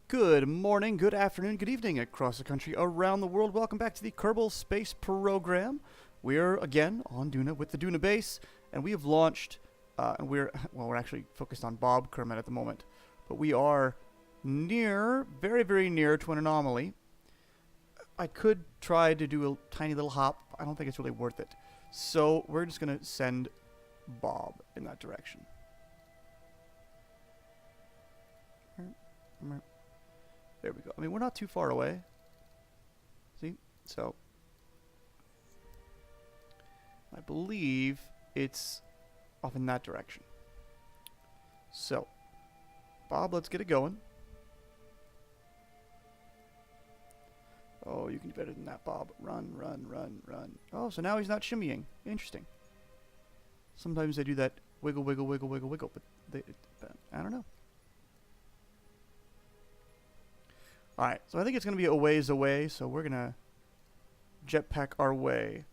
Good morning, good afternoon, good evening across the country, around the world. Welcome back to the Kerbal Space Program. We're again on Duna with the Duna base, and we have launched, and we're actually focused on Bob Kermit at the moment, but we are near, very, very near to an anomaly. I could try to do a tiny little hop. I don't think it's really worth it. So we're just going to send Bob in that direction. There we go. I mean, we're not too far away. See? So, I believe it's off in that direction. So, Bob, let's get it going. Oh, you can do better than that, Bob. Run, run, run, run. Oh, so now he's not shimmying. Interesting. Sometimes they do that wiggle, wiggle, wiggle, wiggle, wiggle, but I don't know. Alright, so I think it's going to be a ways away, so we're going to jetpack our way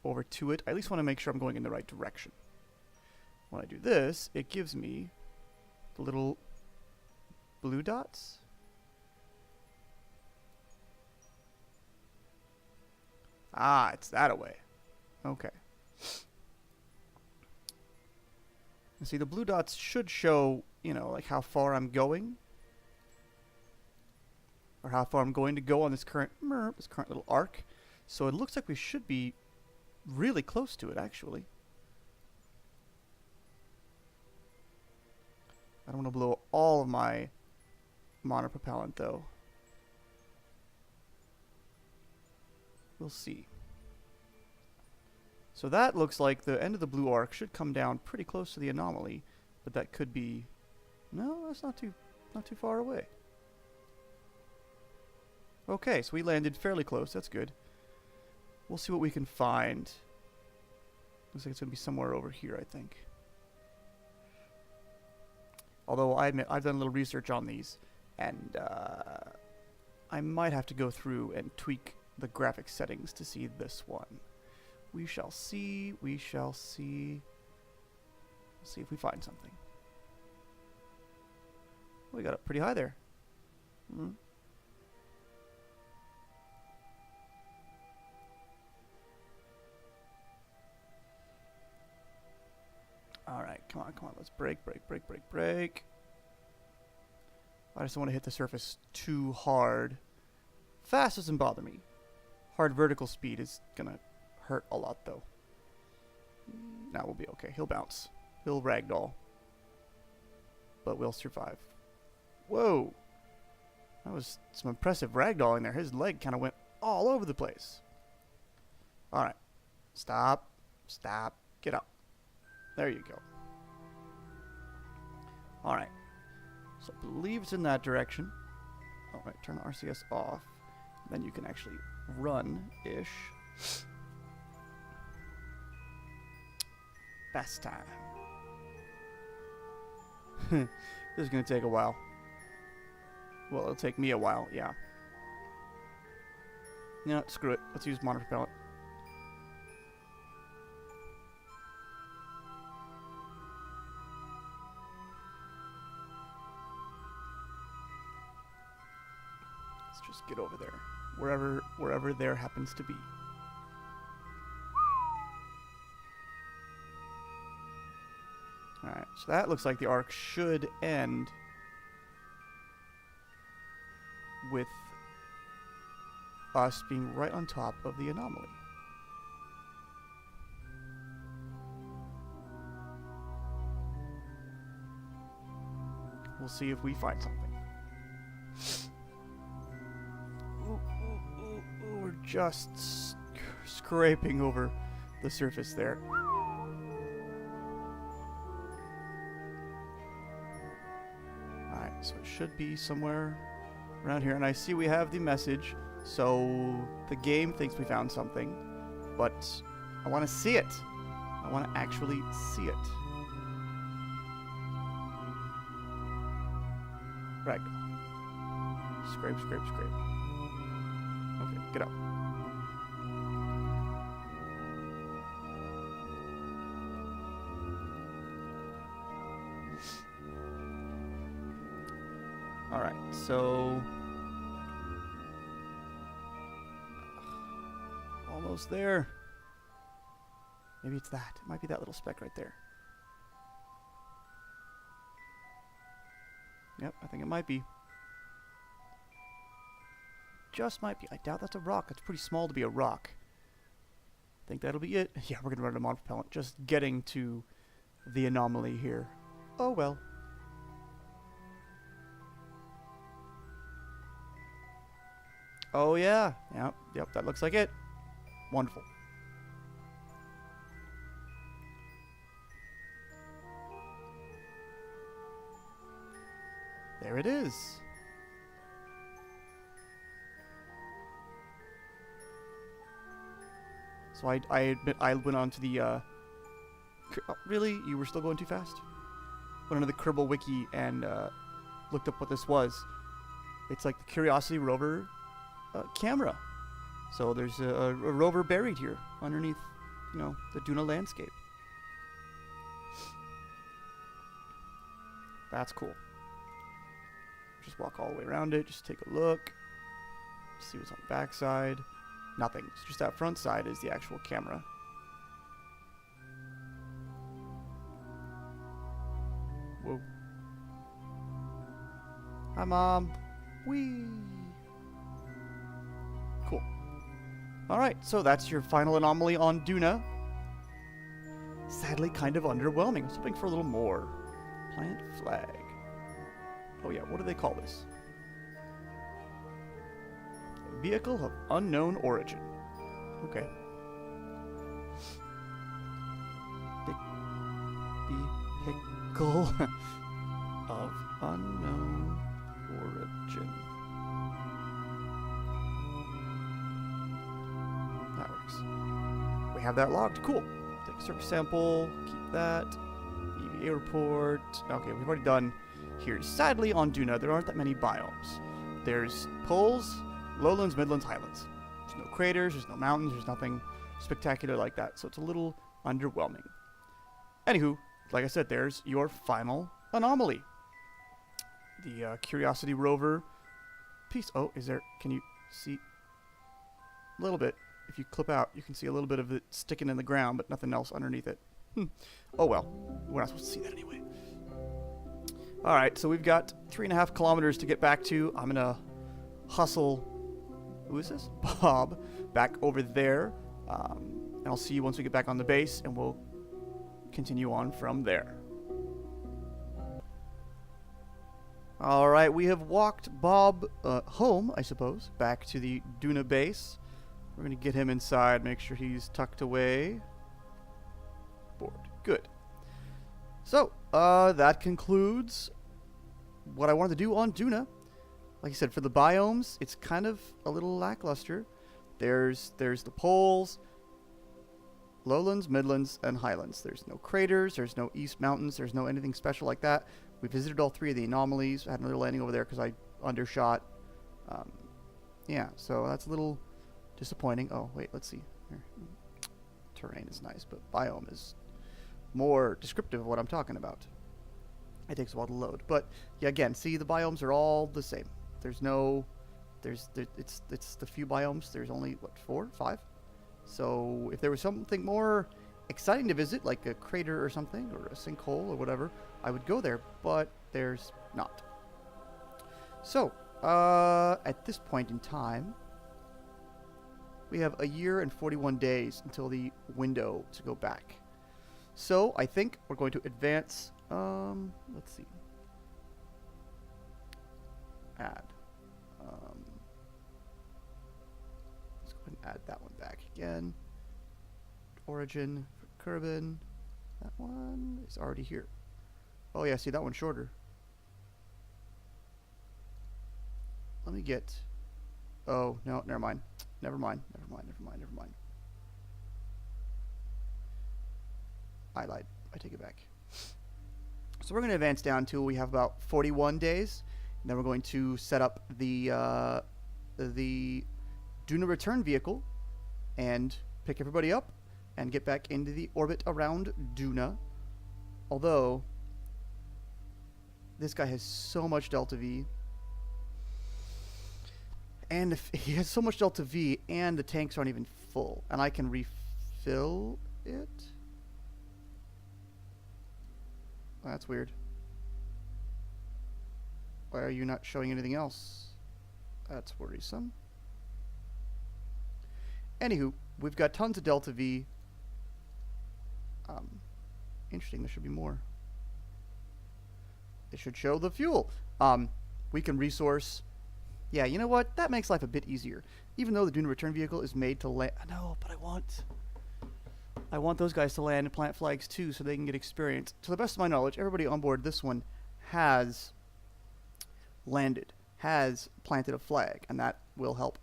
over to it. I at least want to make sure I'm going in the right direction. When I do this, it gives me the little blue dots. Ah, it's that away. Okay. And see, the blue dots should show, you know, like how far I'm going. Or how far I'm going to go on this current little arc. So it looks like we should be really close to it, actually. I don't want to blow all of my monopropellant, though. We'll see. So that looks like the end of the blue arc should come down pretty close to the anomaly, but that could be... No, that's not too far away. Okay, so we landed fairly close. That's good. We'll see what we can find. Looks like it's going to be somewhere over here, I think. Although I admit, I've done a little research on these, and I might have to go through and tweak the graphic settings to see this one. We shall see. We shall see. Let's see if we find something. We got up pretty high there. Alright, come on, come on. Let's break, break, break, break, break. I just don't want to hit the surface too hard. Fast doesn't bother me. Hard vertical speed is gonna hurt a lot, though. Now we'll be okay. He'll bounce. He'll ragdoll. But we'll survive. Whoa! That was some impressive ragdolling there. His leg kind of went all over the place. Alright. Stop. Stop. Get up. There you go. Alright. So I believe it's in that direction. Alright, turn the RCS off. Then you can actually run-ish. Best time. This is going to take a while. Well, it'll take me a while, yeah. No, screw it. Let's use monopropellant. Just get over there, wherever there happens to be. Alright, so that looks like the arc should end with us being right on top of the anomaly. We'll see if we find something. We're just scraping over the surface there. Alright, so it should be somewhere around here. And I see we have the message, so the game thinks we found something, but I want to see it. I want to actually see it. Ragdoll. Scrape, scrape, scrape. Okay, get up. Alright, so... almost there. Maybe it's that. It might be that little speck right there. Yep, I think it might be. Just might be. I doubt that's a rock. That's pretty small to be a rock. I think that'll be it. Yeah, we're gonna run a mod propellant. Just getting to the anomaly here. Oh well. Oh yeah. Yep, that looks like it. Wonderful. There it is. So I admit I went on to the oh, really? You were still going too fast? Went onto the Kerbal Wiki and looked up what this was. It's like the Curiosity rover camera. So there's a rover buried here underneath, you know, the Duna landscape. That's cool. Just walk all the way around it, just take a look, see what's on the back side. Nothing. It's just that front side is the actual camera. Whoa. Hi, Mom. Whee! Cool. Alright, so that's your final anomaly on Duna. Sadly, kind of underwhelming. I was hoping for a little more. Plant flag. Oh yeah, what do they call this? Vehicle of unknown origin. Okay. Vehicle of unknown origin. That works. We have that logged. Cool. Take a surface sample. Keep that. EVA report. Okay, we've already done here. Sadly, on Duna, there aren't that many biomes. There's poles, lowlands, midlands, highlands. There's no craters, there's no mountains, there's nothing spectacular like that, so it's a little underwhelming. Anywho, like I said, there's your final anomaly. The Curiosity rover piece. Oh, is there, can you see? A little bit. If you clip out, you can see a little bit of it sticking in the ground, but nothing else underneath it. Oh well, we're not supposed to see that anyway. Alright, so we've got 3.5 kilometers to get back to. I'm gonna hustle, who is this? Bob, back over there. And I'll see you once we get back on the base, and we'll continue on from there. Alright, we have walked Bob home, I suppose, back to the Duna base. We're gonna get him inside, make sure he's tucked away. Board. Good. So, that concludes what I wanted to do on Duna. Like I said, for the biomes, it's kind of a little lackluster. There's the poles, lowlands, midlands, and highlands. There's no craters, there's no east mountains, there's no anything special like that. We visited all 3 of the anomalies. I had another landing over there because I undershot. Yeah, so that's a little disappointing. Oh, wait, let's see. Here. Terrain is nice, but biome is more descriptive of what I'm talking about. It takes a while to load, but yeah, again, see, the biomes are all the same. There's no, it's the few biomes. There's only what, 4, 5. So if there was something more exciting to visit, like a crater or something, or a sinkhole or whatever, I would go there. But there's not. So at this point in time, we have a year and 41 days until the window to go back. So I think we're going to advance. Let's see. Add. Let's go ahead and add that one back again. Origin for Kerbin. That one is already here. Oh yeah, see, that one's shorter. Let me get. Oh no, never mind. Never mind. I lied. I take it back. So we're going to advance down till we have about 41 days. And then we're going to set up the Duna return vehicle and pick everybody up and get back into the orbit around Duna. Although this guy has so much Delta V And if he has so much delta V, and the tanks aren't even full, and I can refill it. That's weird. Why are you not showing anything else? That's worrisome. Anywho, we've got tons of delta V. Interesting, there should be more. It should show the fuel. We can resource. Yeah, you know what? That makes life a bit easier. Even though the Duna return vehicle is made to land. No, but I want those guys to land and plant flags too, so they can get experience. To the best of my knowledge, everybody on board this one has landed, has planted a flag, and that will help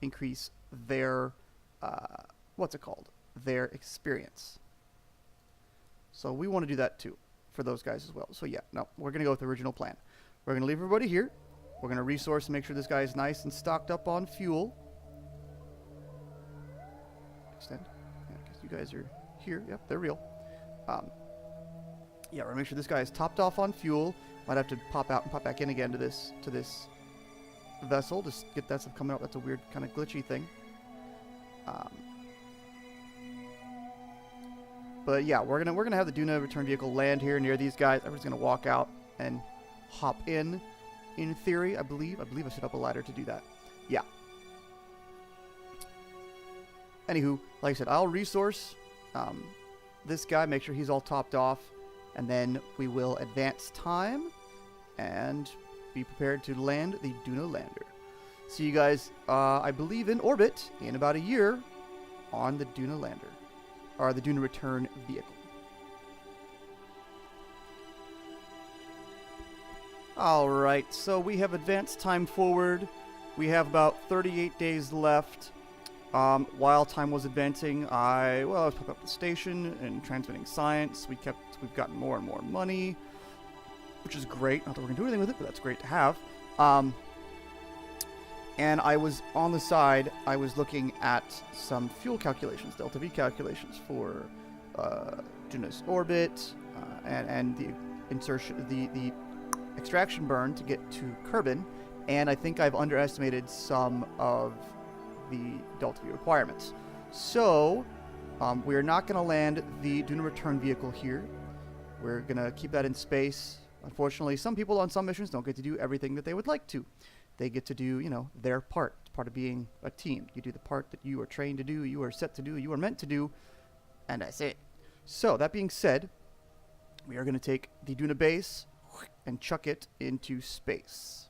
increase their what's it called? Their experience. So we want to do that too for those guys as well. So yeah, no, we're gonna go with the original plan. We're gonna leave everybody here. We're going to resource and make sure this guy is nice and stocked up on fuel. Extend. Yeah, because you guys are here. Yep, they're real. Yeah, we're going to make sure this guy is topped off on fuel. Might have to pop out and pop back in again to this vessel. Just get that stuff coming out. That's a weird kind of glitchy thing. But yeah, we're gonna have the Duna return vehicle land here near these guys. Everyone's going to walk out and hop in. In theory, I believe I set up a ladder to do that. Yeah. Anywho, like I said, I'll resource this guy, make sure he's all topped off, and then we will advance time and be prepared to land the Duna lander. See you guys, I believe, in orbit in about a year on the Duna lander, or the Duna return vehicle. Alright, so we have advanced time forward. We have about 38 days left. While time was advancing, I was popping up the station and transmitting science. We've gotten more and more money, which is great. Not that we're going to do anything with it, but that's great to have. And I was on the side, I was looking at some fuel calculations, delta V calculations for Duna's orbit, and the insertion, the extraction burn to get to Kerbin, and I think I've underestimated some of the delta V requirements. So we're not going to land the Duna return vehicle here. We're going to keep that in space. Unfortunately, some people on some missions don't get to do everything that they would like to. They get to do, their part. It's part of being a team. You do the part that you are trained to do, you are set to do, you are meant to do, and that's it. So that being said, we are going to take the Duna base and chuck it into space.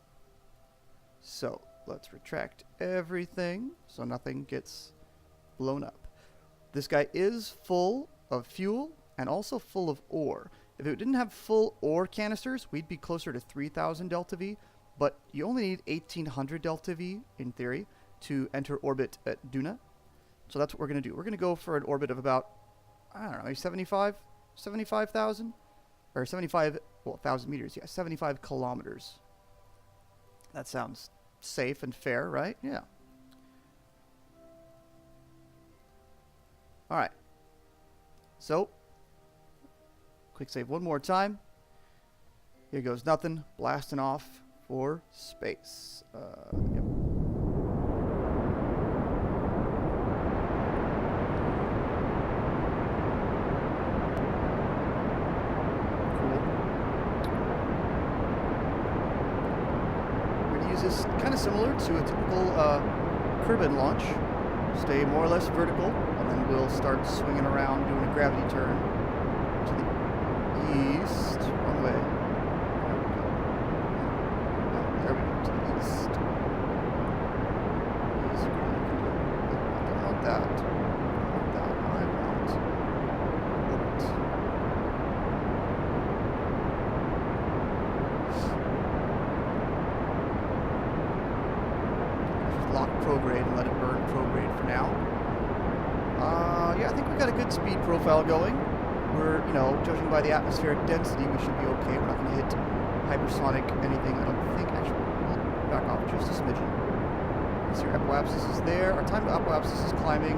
So let's retract everything so nothing gets blown up. This guy is full of fuel and also full of ore. If it didn't have full ore canisters, we'd be closer to 3,000 delta V, but you only need 1,800 delta V, in theory, to enter orbit at Duna. So that's what we're going to do. We're going to go for an orbit of about, I don't know, maybe 75,000? Or 1,000 meters, yeah, 75 kilometers. That sounds safe and fair, right? Yeah. Alright. So, quick save one more time. Here goes nothing. Blasting off for space. Yep. Is kind of similar to a typical Kerbin launch. Stay more or less vertical, and then we'll start swinging around, doing a gravity turn to the east. One way. There we go. To the east. East. I don't want that. I want that. I want orbit. Lock prograde and let it burn prograde for now. Yeah, I think we've got a good speed profile going. We're, judging by the atmospheric density, we should be okay. We're not going to hit hypersonic anything, I don't think. Actually, we'll back off just a smidgen. You see our apoapsis is there. Our time to apoapsis is climbing.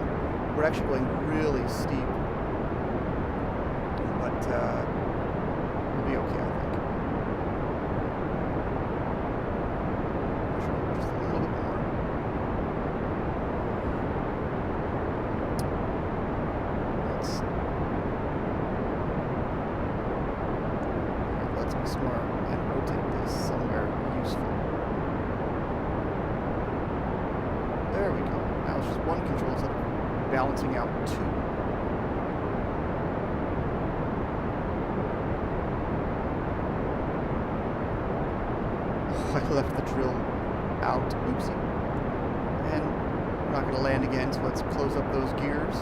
We're actually going really steep. But we'll be okay, I think. Just a little bit more. balancing out too. I left the drill out. Oopsie. And we're not going to land again, so let's close up those gears.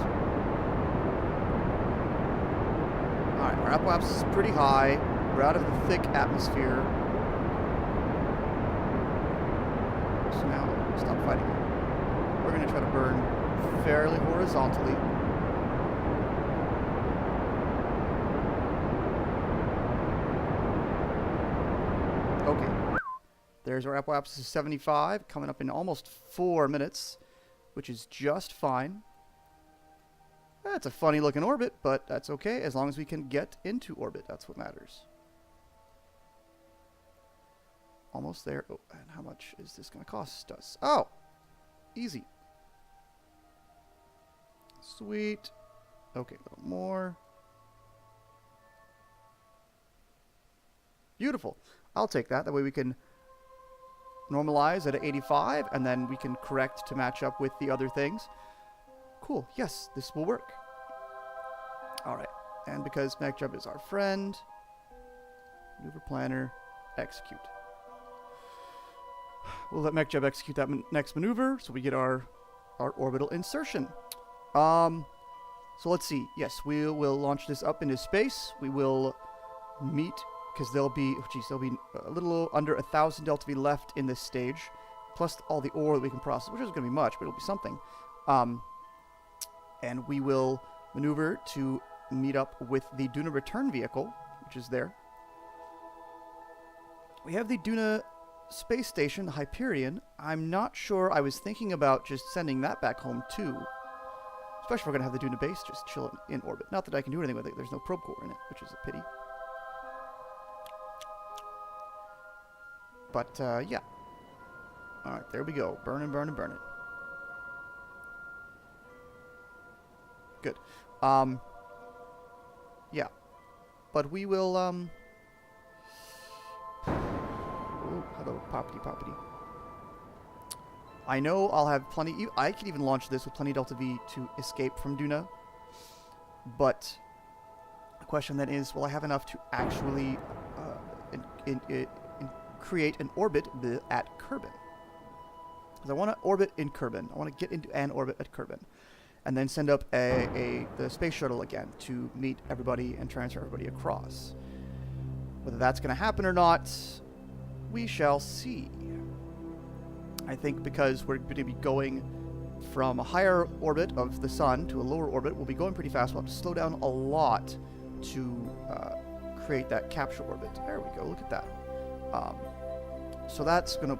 Alright, our apoapsis is pretty high. We're out of the thick atmosphere. So now, stop fighting. We're going to try to burn fairly horizontally. Okay. There's our apoapsis of 75, coming up in almost 4 minutes, which is just fine. That's a funny looking orbit, but that's okay as long as we can get into orbit. That's what matters. Almost there. Oh, and how much is this going to cost us? Oh, easy. Sweet. Okay, a little more. Beautiful. I'll take that. That way we can normalize at 85, and then we can correct to match up with the other things. Cool. Yes, this will work. All right. And because MechJub is our friend, maneuver planner, execute. We'll let MechJub execute that next maneuver, so we get our orbital insertion. So let's see. Yes, we will launch this up into space. We will meet, because there'll be a little under 1,000 delta V left in this stage, plus all the ore that we can process, which isn't going to be much, but it'll be something. And we will maneuver to meet up with the Duna return vehicle, which is there. We have the Duna space station, the Hyperion. I'm not sure. I was thinking about just sending that back home too. Especially if we're going to have the Duna base just chill in orbit. Not that I can do anything with it. There's no probe core in it, which is a pity. But, yeah. Alright, there we go. Burn and burn and burn it. Good. Yeah. But we will, ooh, hello, poppity. I know I'll have plenty... I could even launch this with plenty delta V to escape from Duna. But the question then is, will I have enough to actually create an orbit at Kerbin? Because I want to orbit in Kerbin. I want to get into an orbit at Kerbin. And then send up the space shuttle again to meet everybody and transfer everybody across. Whether that's going to happen or not, we shall see. I think because we're going to be going from a higher orbit of the sun to a lower orbit, we'll be going pretty fast. We'll have to slow down a lot to create that capture orbit. There we go. Look at that. So that's gonna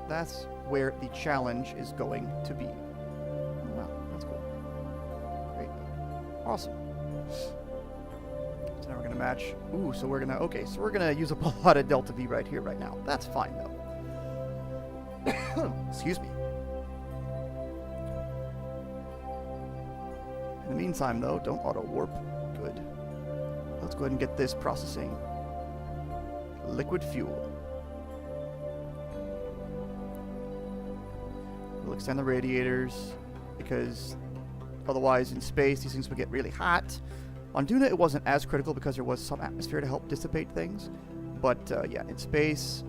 that's where the challenge is going to be. Oh, wow, that's cool. Great. Awesome. So now we're gonna match. Ooh, so we're gonna use up a lot of delta V right here, right now. That's fine though. Excuse me. In the meantime, though, don't auto warp. Good. Let's go ahead and get this processing. Liquid fuel. We'll extend the radiators because otherwise in space these things would get really hot. On Duna it wasn't as critical because there was some atmosphere to help dissipate things. But yeah, in space,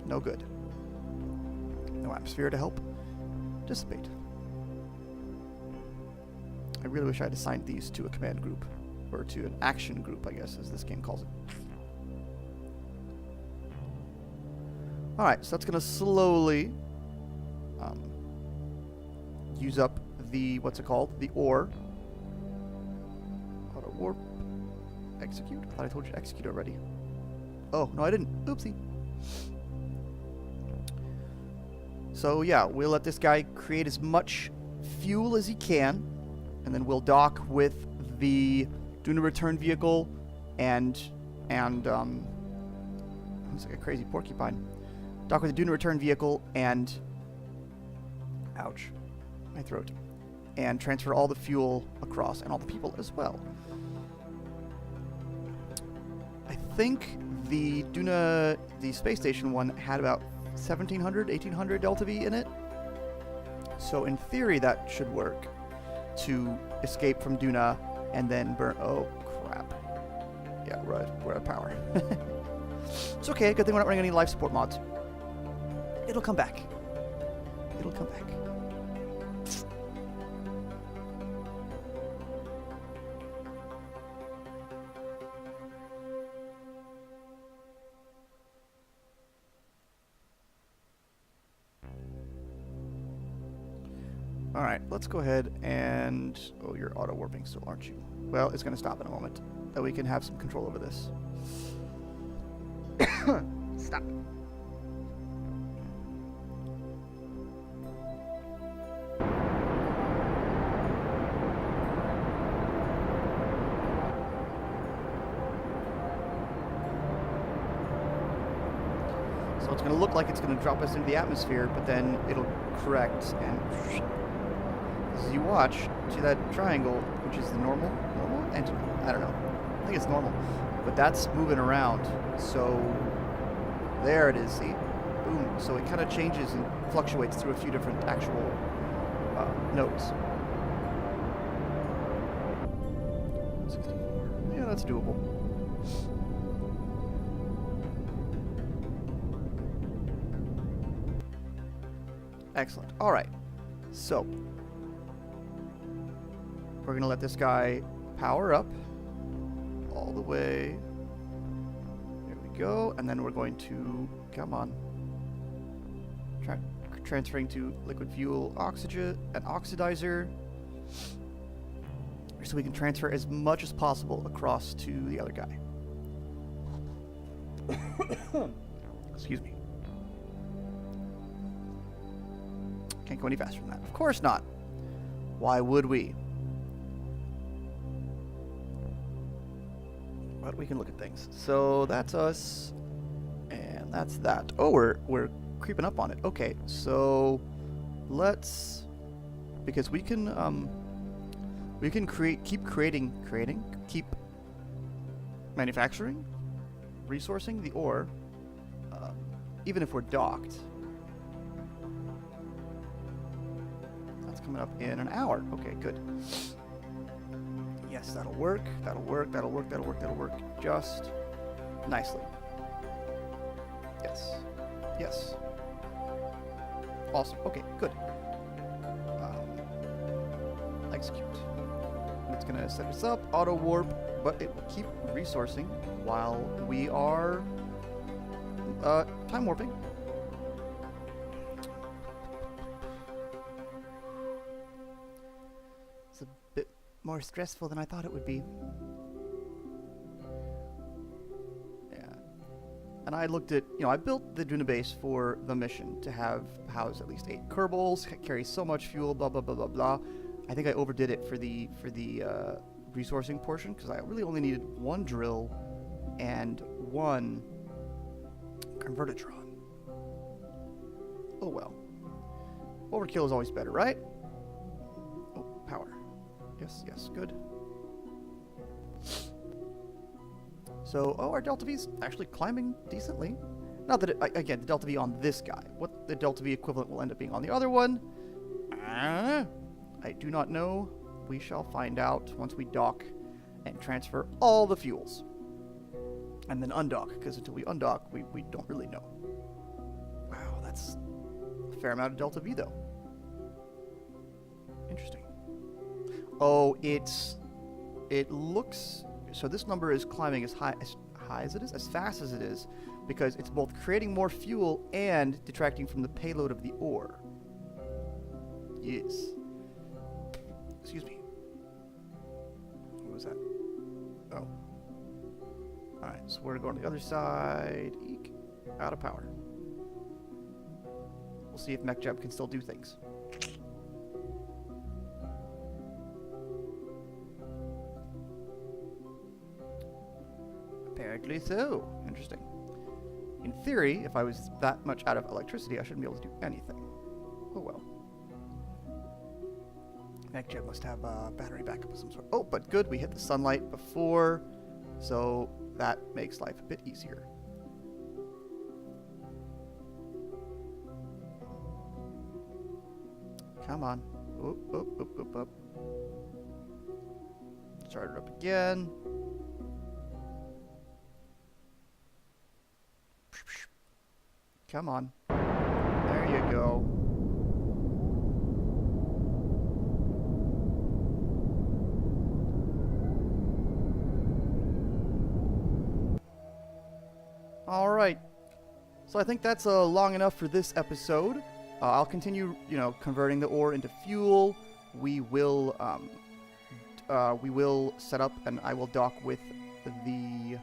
no good. No atmosphere to help dissipate. I really wish I had assigned these to a command group. Or to an action group, I guess, as this game calls it. Alright, so that's going to slowly use up the, what's it called? The ore. Auto warp. Execute? I thought I told you to execute already. Oh, no I didn't. Oopsie. So yeah, we'll let this guy create as much fuel as he can, and then we'll dock with the Duna return vehicle and looks like a crazy porcupine. Dock with the Duna return vehicle and ouch, my throat, and transfer all the fuel across and all the people as well. I think the Duna, the space station one, had about 1700, 1800 delta V in it. So in theory that should work. to escape from Duna and then burn. Oh, crap. Yeah, we're out of power. It's okay. Good thing we're not running any life support mods. It'll come back. It'll come back. Alright, let's go ahead and... Oh, you're auto-warping still, aren't you? Well, it's going to stop in a moment. That we can have some control over this. Stop. So it's going to look like it's going to drop us into the atmosphere, but then it'll correct and... As you watch, see that triangle, which is the normal? And I don't know. I think it's normal. But that's moving around. So there it is, see? Boom. So it kind of changes and fluctuates through a few different actual nodes. 64. Yeah, that's doable. Excellent. All right. So we're going to let this guy power up all the way. There we go. And then we're going to, come on, transferring to liquid fuel oxygen and oxidizer so we can transfer as much as possible across to the other guy. Excuse me. Can't go any faster than that. Of course not. Why would we? But we can look at things. So that's us, and that's that. Oh, we're creeping up on it. Okay, so let's, because we can keep manufacturing, resourcing the ore, even if we're docked. That's coming up in an hour. Okay, good. Yes, that'll work. That'll work. That'll work. That'll work. That'll work. Just nicely. Yes. Yes. Awesome. Okay, good. Execute. And it's gonna set us up, auto warp, but it will keep resourcing while we are time warping. It's a bit more stressful than I thought it would be. Yeah. And I looked at, I built the Duna base for the mission to house at least 8 Kerbals, carry so much fuel, blah, blah, blah, blah, blah. I think I overdid it for the resourcing portion, because I really only needed 1 drill and 1 convertitron. Oh well. Overkill is always better, right? Oh, power. Yes, yes, good. So, our Delta V is actually climbing decently. Not that, again, the Delta V on this guy. What the Delta V equivalent will end up being on the other one, I do not know. We shall find out once we dock and transfer all the fuels. And then undock, because until we undock, we don't really know. Wow, that's a fair amount of Delta V, though. Interesting. Oh, it looks... So this number is climbing as high as it is, as fast as it is, because it's both creating more fuel and detracting from the payload of the ore. Yes. Excuse me. What was that? Oh. Alright, so we're going to the other side. Eek. Out of power. We'll see if MechJeb can still do things. Apparently so. Interesting. In theory, if I was that much out of electricity, I shouldn't be able to do anything. Oh well. MechJeb must have a battery backup of some sort. Oh, but good, we hit the sunlight before, so that makes life a bit easier. Come on. Up, up, up, up, up. Start it up again. Come on. There you go. Alright. So I think that's long enough for this episode. I'll continue, converting the ore into fuel. We will set up and I will dock with the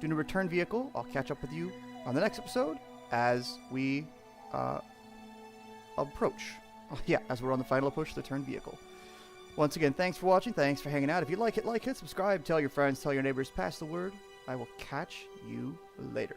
Duna return vehicle. I'll catch up with you on the next episode as we approach. As we're on the final approach to the return vehicle. Once again, thanks for watching. Thanks for hanging out. If you like it, subscribe, tell your friends, tell your neighbors, pass the word. I will catch you later.